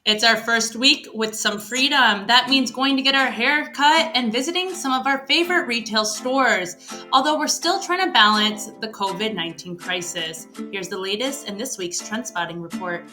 It's our first week with some freedom. That means going to get our hair cut and visiting some of our favorite retail stores, although we're still trying to balance the COVID-19 crisis. Here's the latest in this week's TrendSpotting report.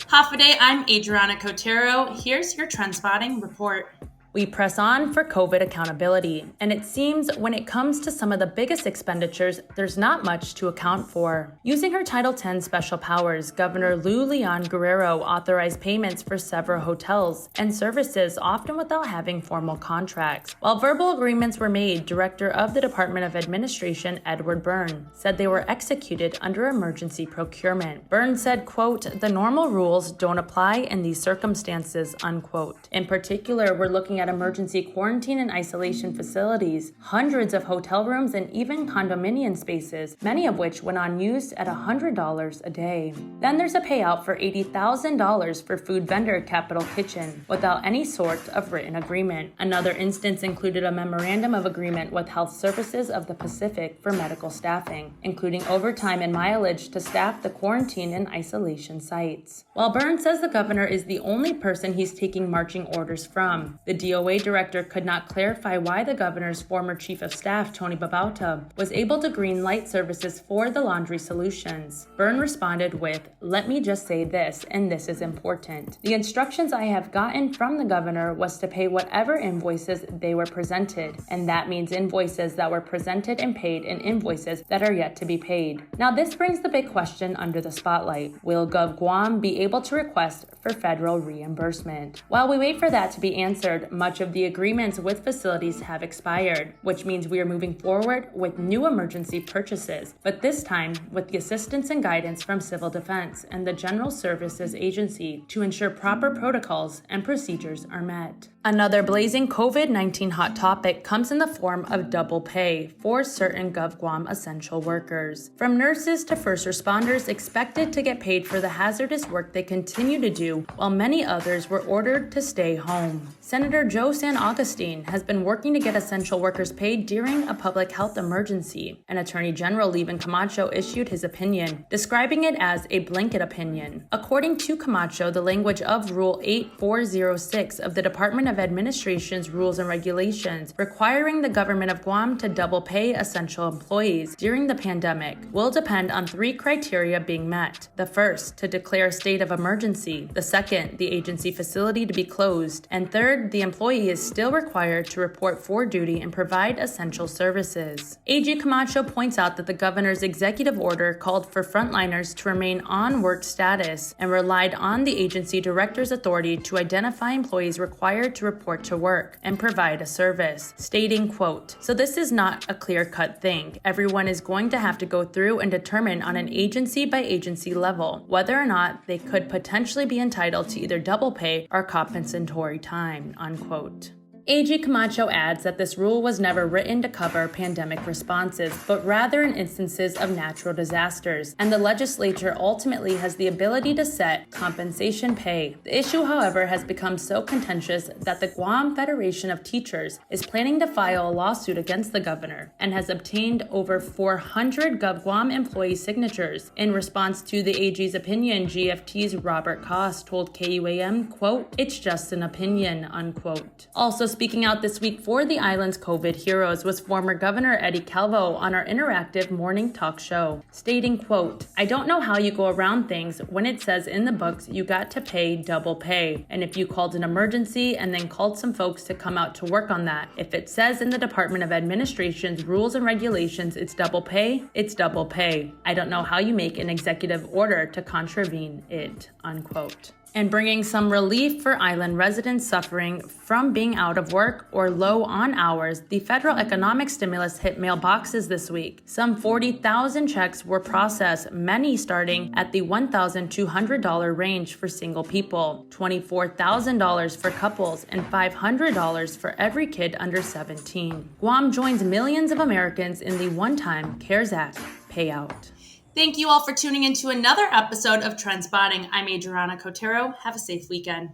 Half a day, I'm Adriana Cotero. Here's your TrendSpotting report. We press on for COVID accountability, and it seems when it comes to some of the biggest expenditures, there's not much to account for. Using her Title 10 special powers, Governor Lou Leon Guerrero authorized payments for several hotels and services, often without having formal contracts. While verbal agreements were made, Director of the Department of Administration, Edward Byrne, said they were executed under emergency procurement. Byrne said, quote, "The normal rules don't apply in these circumstances," unquote. In particular, we're looking at emergency quarantine and isolation facilities, hundreds of hotel rooms, and even condominium spaces, many of which went unused at $100 a day. Then there's a payout for $80,000 for food vendor Capital Kitchen, without any sort of written agreement. Another instance included a memorandum of agreement with Health Services of the Pacific for medical staffing, including overtime and mileage to staff the quarantine and isolation sites. While Byrne says the governor is the only person he's taking marching orders from, the DOA director could not clarify why the governor's former chief of staff, Tony Babauta, was able to green light services for the laundry solutions. Byrne responded with, "Let me just say this, and this is important. The instructions I have gotten from the governor was to pay whatever invoices they were presented, and that means invoices that were presented and paid and invoices that are yet to be paid." Now this brings the big question under the spotlight. Will GovGuam be able to request for federal reimbursement? While we wait for that to be answered, much of the agreements with facilities have expired, which means we are moving forward with new emergency purchases, but this time with the assistance and guidance from Civil Defense and the General Services Agency to ensure proper protocols and procedures are met. Another blazing COVID-19 hot topic comes in the form of double pay for certain GovGuam essential workers. From nurses to first responders expected to get paid for the hazardous work they continue to do, while many others were ordered to stay home. Senator Joe San Augustine has been working to get essential workers paid during a public health emergency, and Attorney General Levin Camacho issued his opinion, describing it as a blanket opinion. According to Camacho, the language of Rule 8406 of the Department of Administration's Rules and Regulations requiring the government of Guam to double pay essential employees during the pandemic will depend on three criteria being met. The first, to declare a state of emergency. The second, the agency facility to be closed. And third, the employee is still required to report for duty and provide essential services. AG Camacho points out that the governor's executive order called for frontliners to remain on work status and relied on the agency director's authority to identify employees required to report to work and provide a service, stating, quote, "So this is not a clear-cut thing. Everyone is going to have to go through and determine on an agency-by-agency level whether or not they could potentially be entitled to either double pay or compensatory time," unquote. AG Camacho adds that this rule was never written to cover pandemic responses, but rather in instances of natural disasters, and the legislature ultimately has the ability to set compensation pay. The issue, however, has become so contentious that the Guam Federation of Teachers is planning to file a lawsuit against the governor and has obtained over 400 GovGuam employee signatures. In response to the AG's opinion, GFT's Robert Koss told KUAM, quote, "It's just an opinion," unquote. Also speaking out this week for the island's COVID heroes was former Governor Eddie Calvo on our interactive morning talk show, stating, quote, "I don't know how you go around things when it says in the books you got to pay double pay. And if you called an emergency and then called some folks to come out to work on that, if it says in the Department of Administration's rules and regulations it's double pay, it's double pay. I don't know how you make an executive order to contravene it," unquote. And bringing some relief for island residents suffering from being out of work or low on hours, the federal economic stimulus hit mailboxes this week. Some 40,000 checks were processed, many starting at the $1,200 range for single people, $24,000 for couples, and $500 for every kid under 17. Guam joins millions of Americans in the one-time CARES Act payout. Thank you all for tuning in to another episode of TrendSpotting. I'm Adriana Cotero. Have a safe weekend.